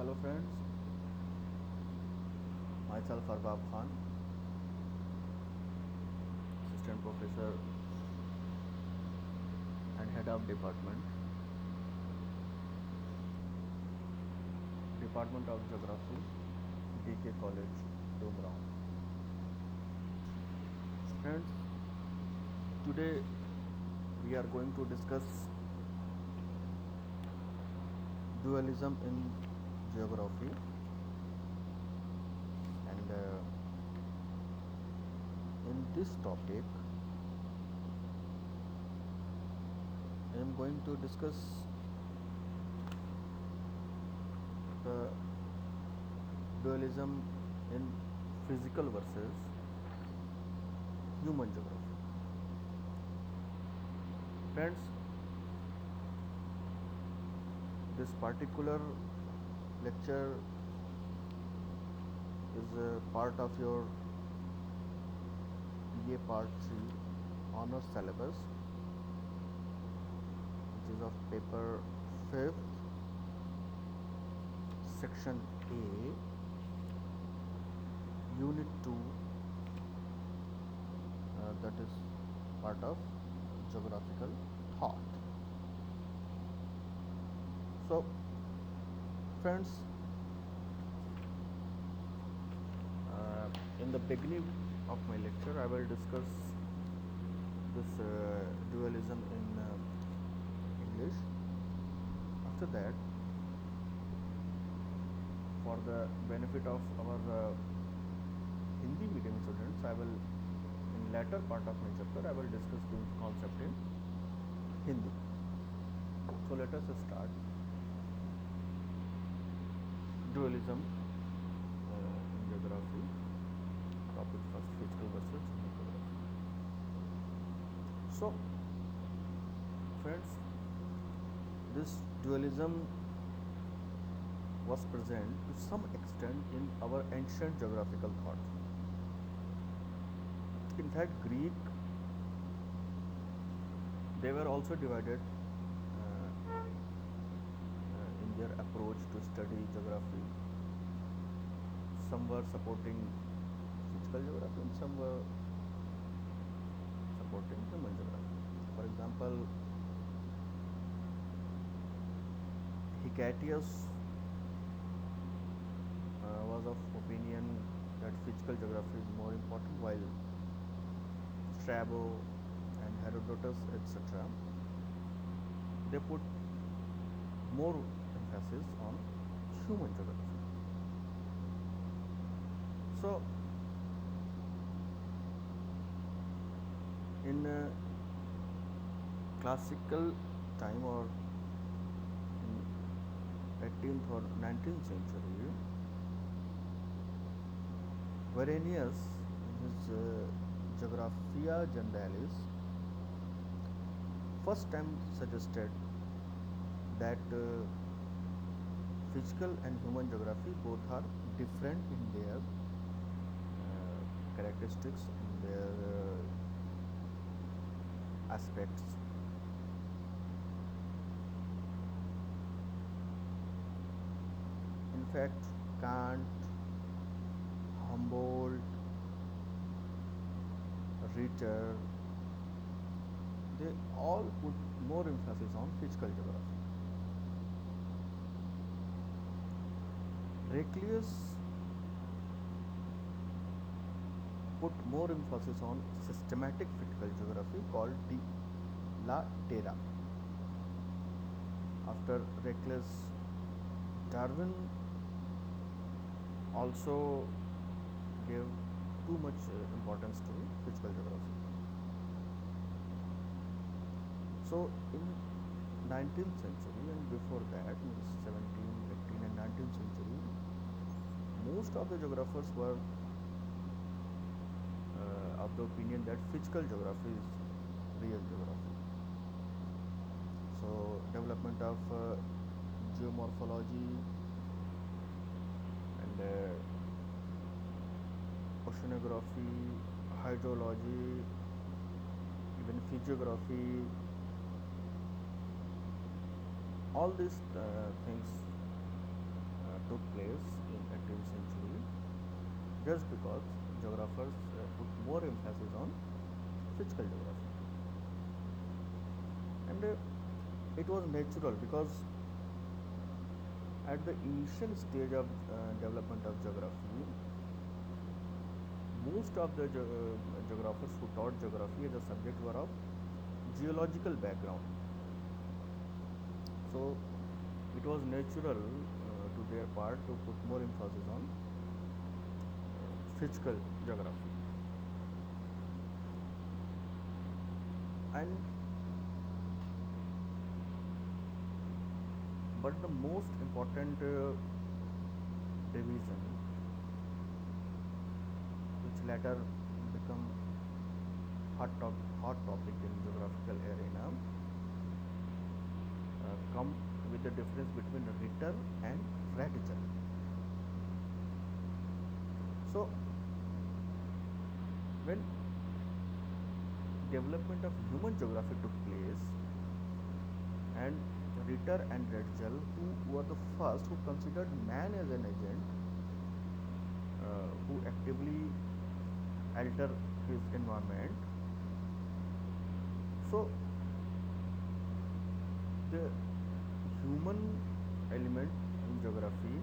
Hello friends, myself Arbab Khan, Assistant Professor and Head of Department of Geography, DK College, Dumrao. Friends, today we are going to discuss dualism in geography and in this topic I am going to discuss the dualism in physical versus human geography. Friends, this particular lecture is a part of your BA Part 3 honors syllabus, which is of paper 5th, section A, unit 2, that is part of geographical thought. So friends, in the beginning of my lecture I will discuss this dualism in English. After that, for the benefit of our Hindi medium students, I will in later part of my chapter I will discuss the concept in Hindi. So let us start. Dualism in geography. Topic first, physical versus geography. So friends, this dualism was present to some extent in our ancient geographical thought. In fact, Greek, they were also divided in their approach to study geography. Some were supporting physical geography and some were supporting human geography. For example, Hecataeus was of opinion that physical geography is more important, while Strabo and Herodotus, etc., they put more emphasis on human geography. So in classical time or in 18th or 19th century, Varenius in his Geographia Generalis first time suggested that physical and human geography both are different in their characteristics and their aspects. In fact, Kant, Humboldt, Ritter, they all put more emphasis on physical geography. Reclus put more emphasis on systematic physical geography called de la terra. After Reclus, Darwin also gave too much importance to physical geography. So in 19th century and before that, means 17th, 18th and 19th century, most of the geographers were of the opinion that physical geography is real geography. So development of geomorphology and oceanography, hydrology, even physiography, all these things took place in 18th century, just because geographers put more emphasis on physical geography. And it was natural because at the initial stage of development of geography, most of the geographers who taught geography as a subject were of geological background. So it was natural to their part to put more emphasis on physical geography. And but the most important division, which later become hot topic in geographical arena, come with the difference between Ritter and Rediger. So when development of human geography took place, and Ritter and Rediger, who were the first who considered man as an agent who actively alter his environment, so the human element in geography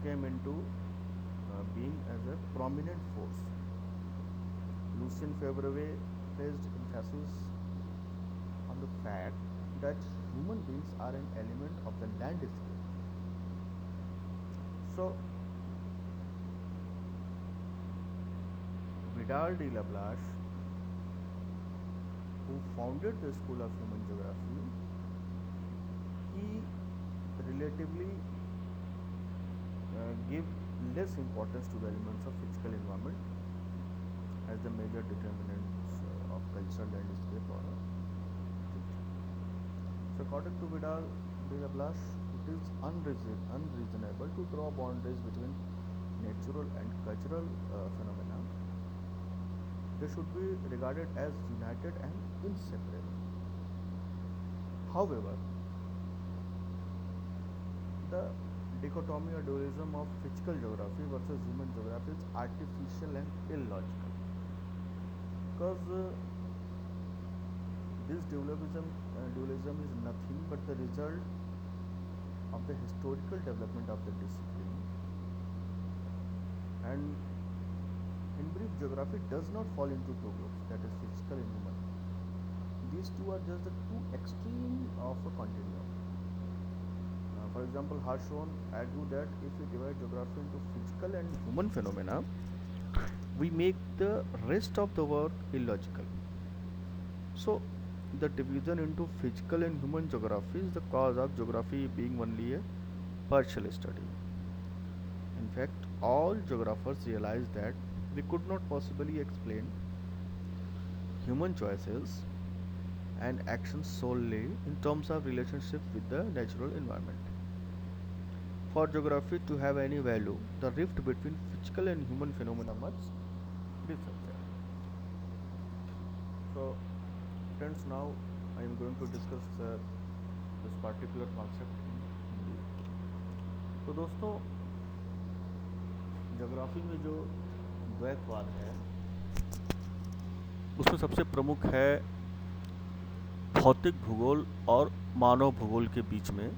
came into being as a prominent force. Lucien Febvre placed emphasis on the fact that human beings are an element of the landscape. So Vidal de la Blache, who founded the School of Human Geography, he relatively gave less importance to the elements of physical environment as the major determinants of cultural landscape or so according to Vidal de la Blache, it is unreasonable to draw boundaries between natural and cultural phenomena. They should be regarded as united and inseparable. However, the dichotomy or dualism of physical geography versus human geography is artificial and illogical, because this dualism is nothing but the result of the historical development of the discipline. And in brief, geography does not fall into two groups, that is physical and human. These two are just the two extremes of a continuum. For example, Harshon argued that if we divide geography into physical and human phenomena, we make the rest of the work illogical. So the division into physical and human geography is the cause of geography being only a partial study. In fact, all geographers realized that we could not possibly explain human choices and actions solely in terms of relationship with the natural environment. For geography to have any value, the rift between physical and human phenomena must disappear. So, friends, now I am going to discuss this particular concept in Hindi. तो दोस्तों, geography में जो द्वैतवाद है उसमें सबसे प्रमुख है भौतिक भूगोल और मानव भूगोल के बीच में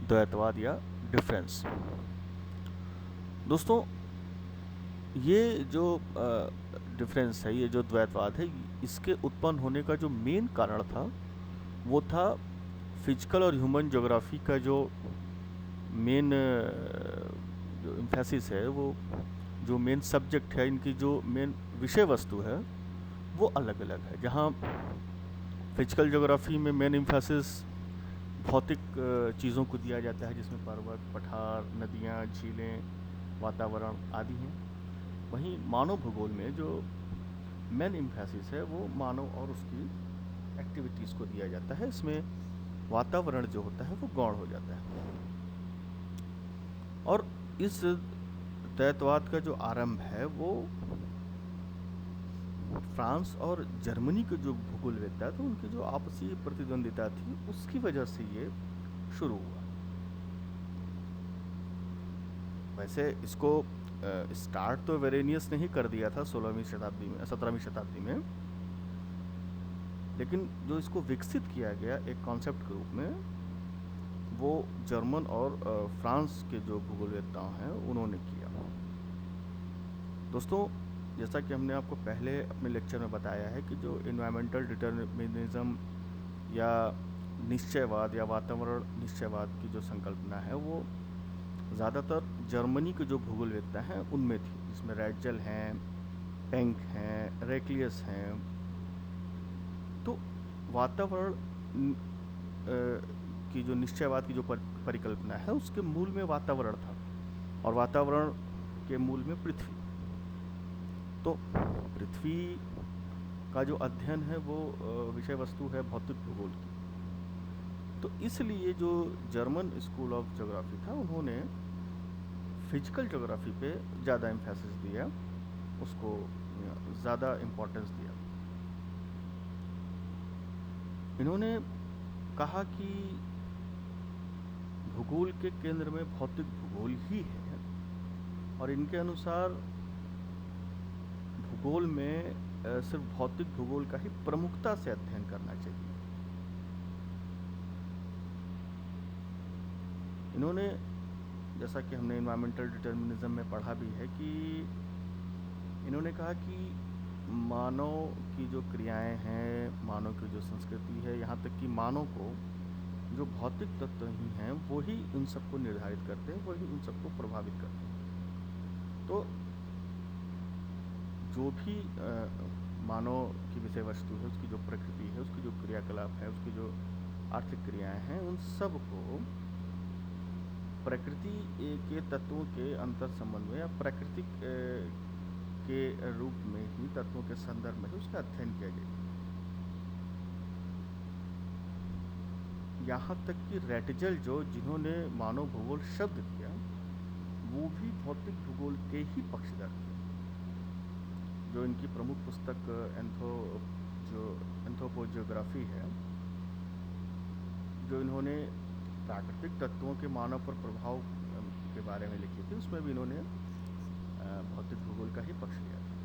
द्वैतवाद या डिफरेंस। दोस्तों, ये जो डिफरेंस है, ये जो द्वैतवाद है, इसके उत्पन्न होने का जो मेन कारण था वो था फिजिकल और ह्यूमन ज्योग्राफी का जो मेन जो एम्फेसिस है, वो जो मेन सब्जेक्ट है, इनकी जो मेन विषय वस्तु है वो अलग अलग है। जहाँ फिजिकल ज्योग्राफी में मेन एम्फेसिस भौतिक चीज़ों को दिया जाता है, जिसमें पर्वत, पठार, नदियाँ, झीलें, वातावरण आदि हैं। वहीं मानव भूगोल में जो मेन एम्फेसिस है वो मानव और उसकी एक्टिविटीज़ को दिया जाता है। इसमें वातावरण जो होता है वो गौण हो जाता है। और इस द्वैतवाद का जो आरंभ है वो फ्रांस और जर्मनी के जो भूगोलवेत्ता थे उनकी जो आपसी प्रतिद्वंदिता थी उसकी वजह से ये शुरू हुआ। वैसे इसको स्टार्ट तो वेरेनियस ने ही कर दिया था 16वीं शताब्दी में, 17वीं शताब्दी में, लेकिन जो इसको विकसित किया गया एक कॉन्सेप्ट के रूप में, वो जर्मन और फ्रांस के जो भूगोलवेत्ताओं हैं उन्होंने किया। दोस्तों, जैसा कि हमने आपको पहले अपने लेक्चर में बताया है कि जो इन्वायरमेंटल डिटर्मिनिज्म या निश्चयवाद या वातावरण निश्चयवाद की जो संकल्पना है वो ज़्यादातर जर्मनी के जो भूगोलवेत्ता हैं उनमें थी, जिसमें रैटजल हैं, पेंक हैं, रेक्लियस हैं। तो वातावरण की जो निश्चयवाद की जो परिकल्पना है उसके मूल में वातावरण था, और वातावरण के मूल में पृथ्वी। तो पृथ्वी का जो अध्ययन है वो विषय वस्तु है भौतिक भूगोल की। तो इसलिए जो जर्मन स्कूल ऑफ ज्योग्राफी था उन्होंने फिजिकल ज्योग्राफी पे ज़्यादा एम्फेसिस दिया, उसको ज़्यादा इम्पोर्टेंस दिया। इन्होंने कहा कि भूगोल के केंद्र में भौतिक भूगोल ही है, और इनके अनुसार भूगोल में सिर्फ भौतिक भूगोल का ही प्रमुखता से अध्ययन करना चाहिए। इन्होंने, जैसा कि हमने इन्वायरमेंटल डिटर्मिनिज्म में पढ़ा भी है, कि इन्होंने कहा कि मानव की जो क्रियाएं हैं, मानव की जो संस्कृति है, यहाँ तक कि मानव को जो भौतिक तत्व ही हैं वही उन सबको निर्धारित करते हैं, वही उन सबको प्रभावित करते हैं। तो जो भी मानव की विषय वस्तु है, उसकी जो प्रकृति है, उसकी जो क्रियाकलाप है, उसकी जो आर्थिक क्रियाएं हैं, उन सब को प्रकृति के तत्वों के अंतर संबंध में या प्रकृति के रूप में ही, तत्वों के संदर्भ में ही उसका अध्ययन किया जाए। यहाँ तक कि रैटजल जिन्होंने मानव भूगोल शब्द दिया, वो भी भौतिक भूगोल के ही पक्षधर थे। जो इनकी प्रमुख पुस्तक एंथ्रोपोजियोग्राफी है, जो इन्होंने प्राकृतिक तत्वों के मानव पर प्रभाव के बारे में लिखी थी, उसमें भी इन्होंने भौतिक भूगोल का ही पक्ष लिया था।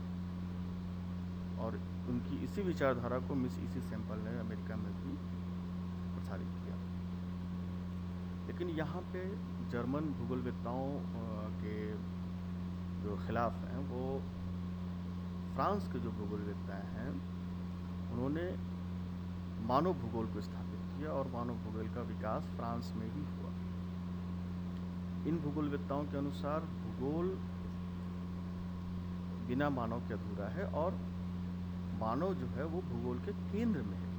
और उनकी इसी विचारधारा को मिस इसी सैम्पल ने अमेरिका में भी प्रसारित किया। लेकिन यहाँ पे जर्मन भूगोलवेत्ताओं के जो खिलाफ हैं, वो फ्रांस के जो भूगोलवेत्ता हैं उन्होंने मानव भूगोल को स्थापित किया, और मानव भूगोल का विकास फ्रांस में ही हुआ। इन भूगोलवेत्ताओं के अनुसार भूगोल बिना मानव के अधूरा है, और मानव जो है वो भूगोल के केंद्र में है,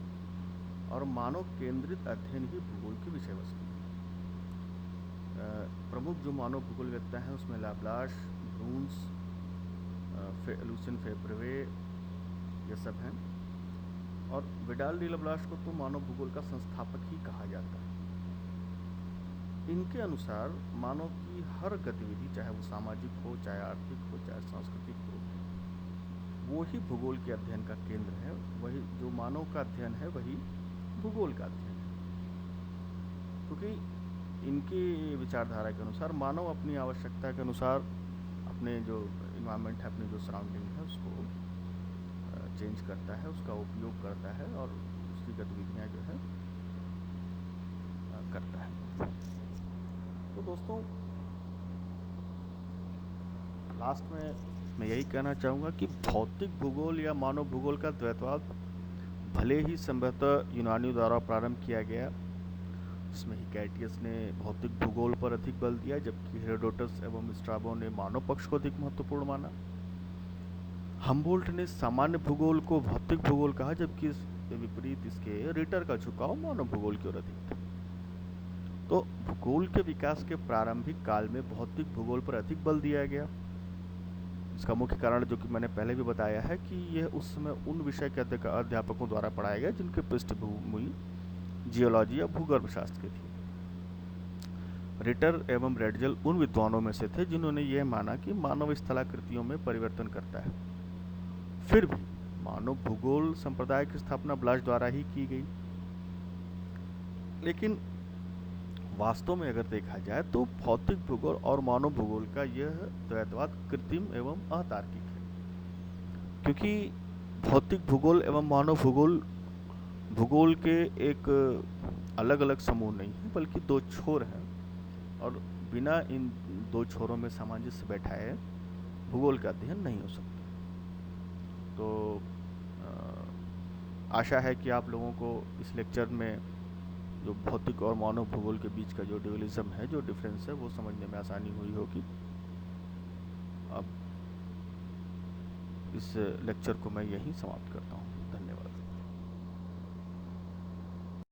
और मानव केंद्रित अध्ययन ही भूगोल की विषय वस्तु है। प्रमुख जो मानव भूगोलवेत्ता हैं उसमें लाप्लास, ब्रून्स, लुसियन फेब्रे, ये सब हैं। और विडाल डी लाप्लास को तो मानव भूगोल का संस्थापक ही कहा जाता है। इनके अनुसार मानव की हर गतिविधि, चाहे वो सामाजिक हो, चाहे आर्थिक हो, चाहे सांस्कृतिक हो, वो ही भूगोल के अध्ययन का केंद्र है। वही जो मानव का अध्ययन है वही भूगोल का अध्ययन है, क्योंकि इनकी विचारधारा के अनुसार मानव अपनी आवश्यकता के अनुसार अपने जो इन्वायरमेंट है, अपनी जो सराउंडिंग है, उसको चेंज करता है, उसका उपयोग करता है, और उसकी गतिविधियाँ जो है करता है। तो दोस्तों, लास्ट में मैं यही कहना चाहूँगा कि भौतिक भूगोल या मानव भूगोल का द्वैतवाद भले ही संभवतः यूनानियों द्वारा प्रारंभ किया गया, जिसमें हिकैटियस ने भौतिक भूगोल पर अधिक बल दिया, जबकि हेरोडोटस एवं स्ट्राबो ने मानव पक्ष को अधिक महत्वपूर्ण माना। हम्बोल्ट ने सामान्य भूगोल को भौतिक भूगोल कहा, जबकि इसके विपरीत इसके रिटर का झुकाव मानव भूगोल की ओर अधिक था। तो भूगोल के विकास के प्रारंभिक काल में भौतिक भूगोल पर अधिक बल दिया गया। इसका मुख्य कारण, जो कि मैंने पहले भी बताया है, कि यह उस समय उन विषय के अध्यापकों द्वारा पढ़ाया गया जिनके पृष्ठभूमि जियोलॉजी या भूगर्भ शास्त्र की थी। रिटर एवं रैटजल उन विद्वानों में से थे जिन्होंने यह माना कि मानव स्थलाकृतियों में परिवर्तन करता है। फिर भी मानव भूगोल संप्रदाय की स्थापना ब्लाश द्वारा ही की गई। लेकिन वास्तव में अगर देखा जाए तो भौतिक भूगोल और मानव भूगोल का यह द्वैतवाद कृत्रिम एवं अतार्किक है, क्योंकि भौतिक भूगोल एवं मानव भूगोल भूगोल के एक अलग अलग समूह नहीं है, बल्कि दो छोर हैं, और बिना इन दो छोरों में सामंजस्य बैठाए भूगोल का अध्ययन नहीं हो सकता। तो आशा है कि आप लोगों को इस लेक्चर में जो भौतिक और मानव भूगोल के बीच का जो ड्यूअलिज्म है, जो डिफरेंस है, वो समझने में आसानी हुई होगी। अब इस लेक्चर को मैं यहीं समाप्त करता हूँ।